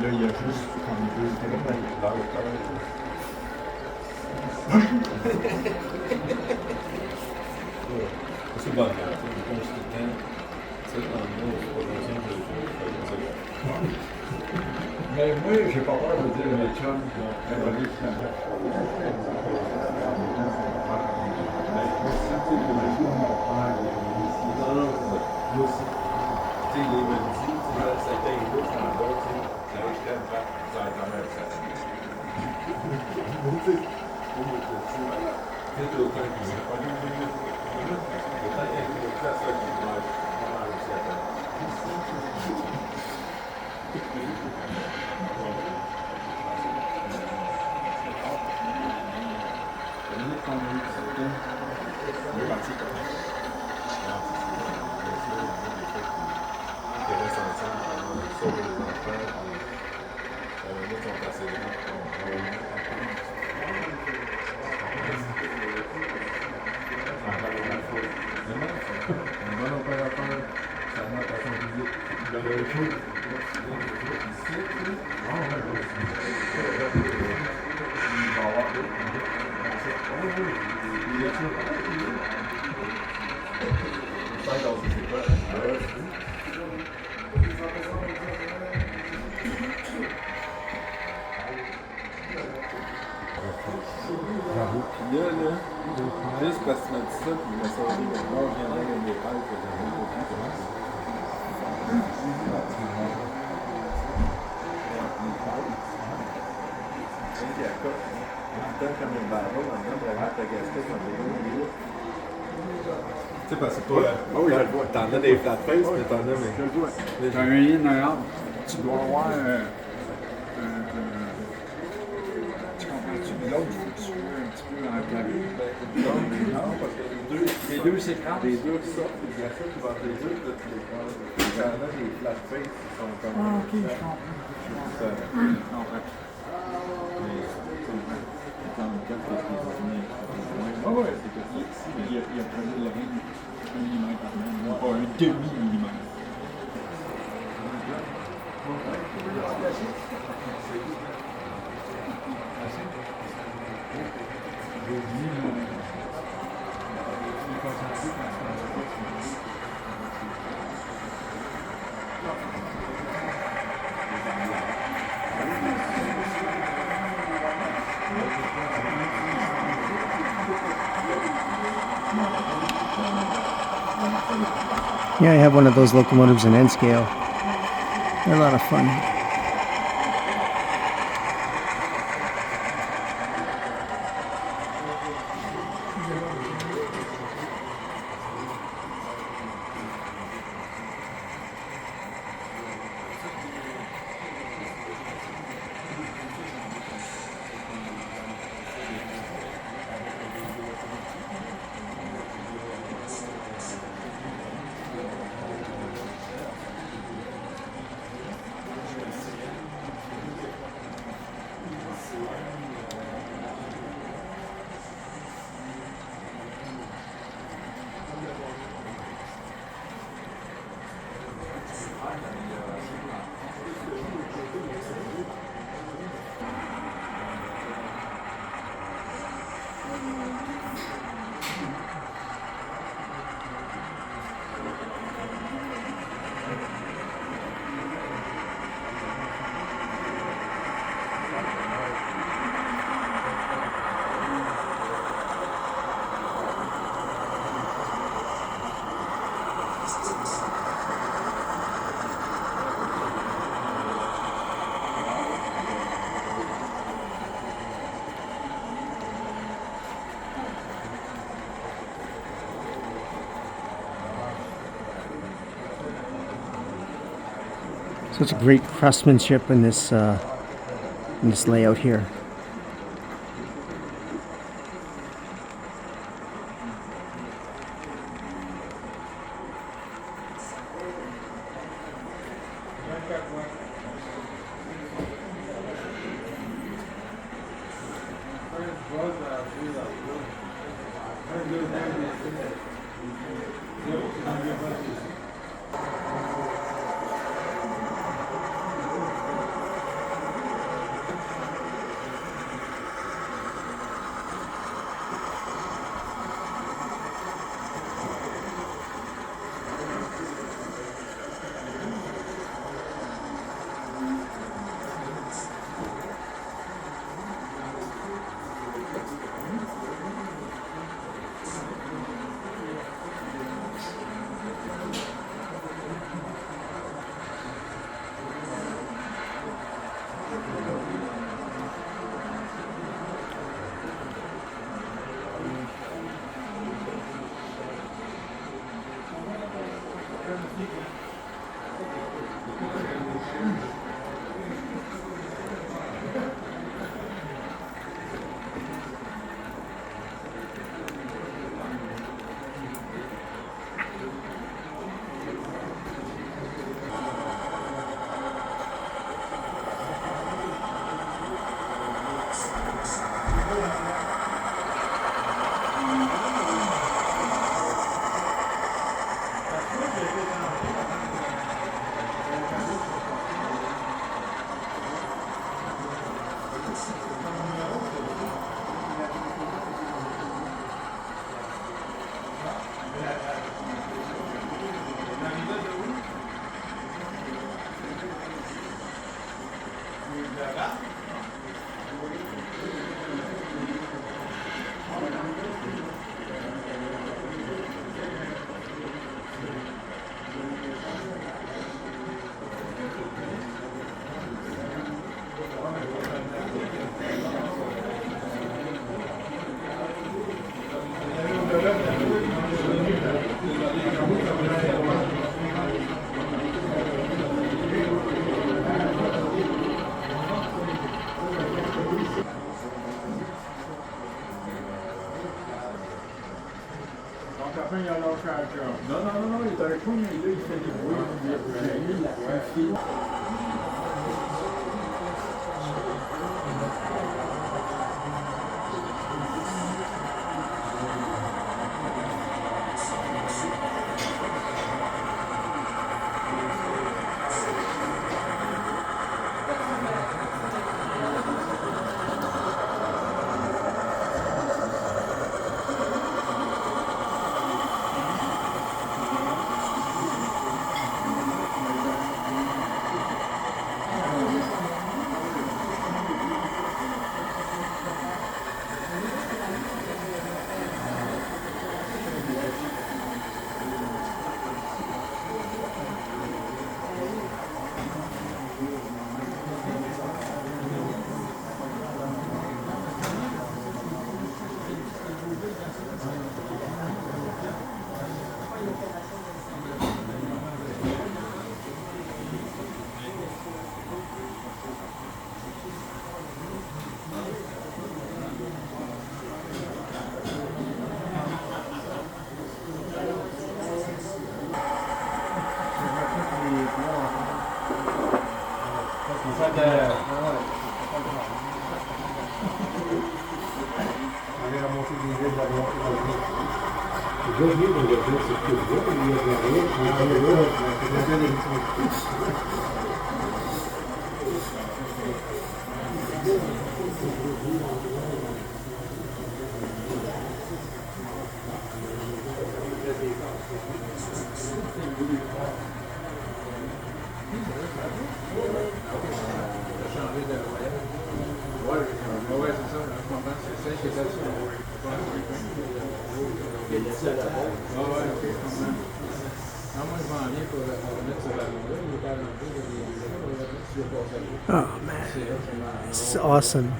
Là, il y a juste comme deux c'est bon, mais moi, j'ai pas peur de dire mes chums juste parce que tu m'as dit ça, puis je me suis dit, moi, je viendrai avec des pales que j'avais pas vu. Tu sais, parce que toi, t'en as des flat face, mais t'en as, mais. T'as un in, un out. Tu dois avoir. Tu comprends-tu? L'autre, il faut que tu sois un petit peu enclavé. Non, parce que Les deux s'écrasent. les deux sortent, il y a ça qui va entre les deux, là, tu les prends. T'en as des flat face qui sont comme. Ah, ok, je comprends. Ah ouais, c'est que ici, il y a pris le ring 1 mm par même, pas un demi-millimètre. Yeah, I have one of those locomotives in N scale. They're a lot of fun. So it's a great craftsmanship in this layout here. Enfin, il a lâché la job. Non, il est avec moi, mais là, il fait des bruits. J'ai eu la fille. Oh man, it's awesome.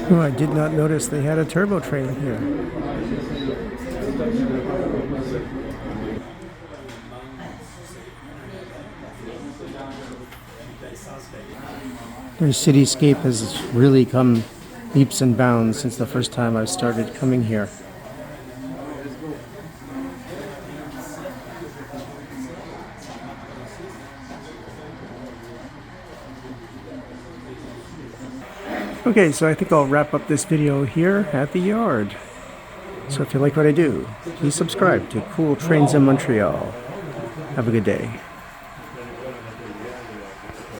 Oh, I did not notice they had a turbo train here. Their cityscape has really come leaps and bounds since the first time I started coming here. Okay, so I think I'll wrap up this video here at the yard. So if you like what I do, please subscribe to Cool Trains in Montreal. Have a good day.